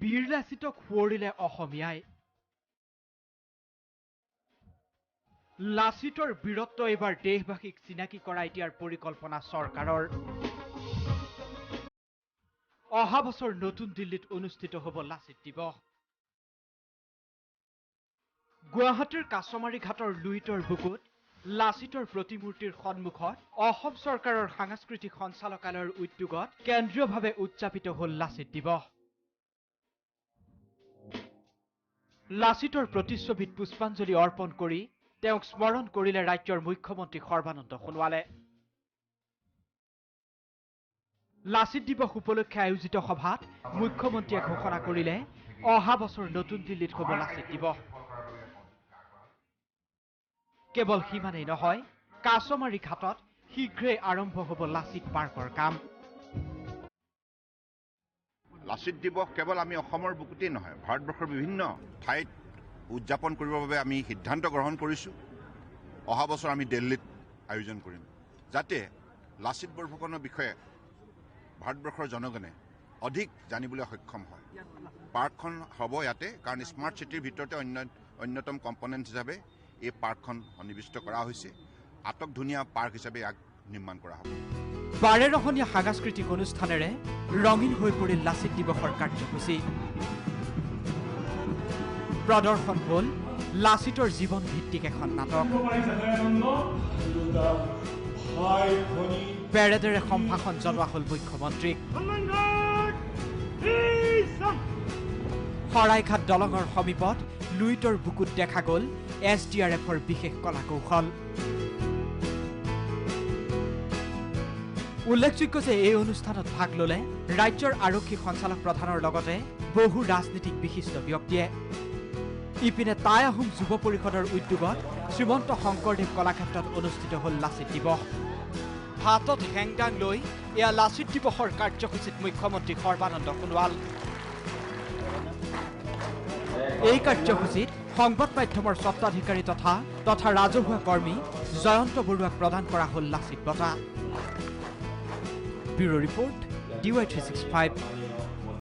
বীৰ লাচিতক সোঁৱৰিলে অসমীয়াই লাচিতৰ বীৰত্ব এইবাৰ দেশবাসীক চিনাকি কৰাই দিয়াৰ পৰিকল্পনা চৰকাৰৰ অহা বছৰ নতুন দিল্লীত অনুষ্ঠিত হ'ব লাচিত দিৱস গুৱাহাটীৰ কাছমাৰী ঘাটৰ লুইতৰ বুকুত লাচিতৰ প্ৰতিমূৰ্তিৰ সন্মুখত অসম চৰকাৰৰ সাংস্কৃতিক সঞ্চালকালয়ৰ উদ্যোগত কেন্দ্ৰীয়ভাৱে উদযাপিত হ'ল লাচিত দিৱস লাচিতৰ প্ৰতিচ্ছবিত পুষ্পাঞ্জলি অৰ্পণ কৰি তেওঁক স্মৰণ কৰিলে ৰাজ্যৰ মুখ্যমন্ত্ৰী সৰ্বানন্দ সোণোৱালে লাচিত দিৱস উপলক্ষে আয়োজিত সভাত মুখ্যমন্ত্ৰীয়ে ঘোষণা কৰিলে অহা বছৰ নতুন দিল্লীত হ'ব লাচিত দিৱস কেৱল সিমানেই নহয় কাছমাৰী ঘাটত শীঘ্ৰেই আৰম্ভ হ'ব লাচিত পাৰ্কৰ কাম লাচিত দিৱস কেৱল আমি অসমৰ বুকুতেই নহয় ভাৰতবৰ্ষৰ বিভিন্ন ঠাইত উদযাপন কৰিবৰ বাবে আমি সিদ্ধান্ত গ্ৰহণ কৰিছোঁ অহা বছৰ আমি দিল্লীত আয়োজন কৰিম যাতে লাচিত বৰফুকনৰ বিষয়ে ভাৰতবৰ্ষৰ জনগণে অধিক জানিবলৈ সক্ষম হয় পাৰ্কখন হ'ব ইয়াতে কাৰণ স্মাৰ্ট চিটিৰ ভিতৰতে অন্যতম কম্পনেণ্ট হিচাপে এই পাৰ্কখন সন্নিৱিষ্ট কৰা হৈছে আটক ধুনীয়া পাৰ্ক হিচাপে ইয়াক নিৰ্মাণ কৰা হ'ব বাৰেৰহণীয়া সাংস্কৃতিক অনুষ্ঠানেৰে ৰঙীন হৈ পৰিল লাচিত দিৱসৰ কাৰ্যসূচী প্ৰদৰ্শন হ'ল লাচিতৰ জীৱন ভিত্তিক এখন নাটক পেৰেডেৰে সম্ভাষণ জনোৱা হ'ল মুখ্যমন্ত্ৰীক শৰাইঘাট দলঙৰ সমীপত লুইতৰ বুকুত দেখা গ'ল SDRFৰ বিশেষ কলা কৌশল উল্লেখযোগ্য যে এই অনুষ্ঠানত ভাগ ল'লে ৰাজ্যৰ আৰক্ষী সঞ্চালক প্ৰধানৰ লগতে বহু ৰাজনীতিক বিশিষ্ট ব্যক্তিয়ে ইপিনে টাই আহোম যুৱ পৰিষদৰ উদ্যোগত শ্ৰীমন্ত শংকৰদেৱ কলাক্ষেত্ৰত অনুষ্ঠিত হ'ল লাচিত দিৱস হাতত হেংদাং লৈ এয়া লাচিত দিৱসৰ কাৰ্যসূচীত মুখ্যমন্ত্ৰী সৰ্বানন্দ সোণোৱাল এই কাৰ্যসূচীত সংবাদ মাধ্যমৰ স্বত্বাধিকাৰী তথা ৰাজহুৱা কৰ্মী জয়ন্ত বৰুৱাক প্ৰদান কৰা হ'ল লাচিত বঁটা ব্যুৰ' ৰিপৰ্ট DY365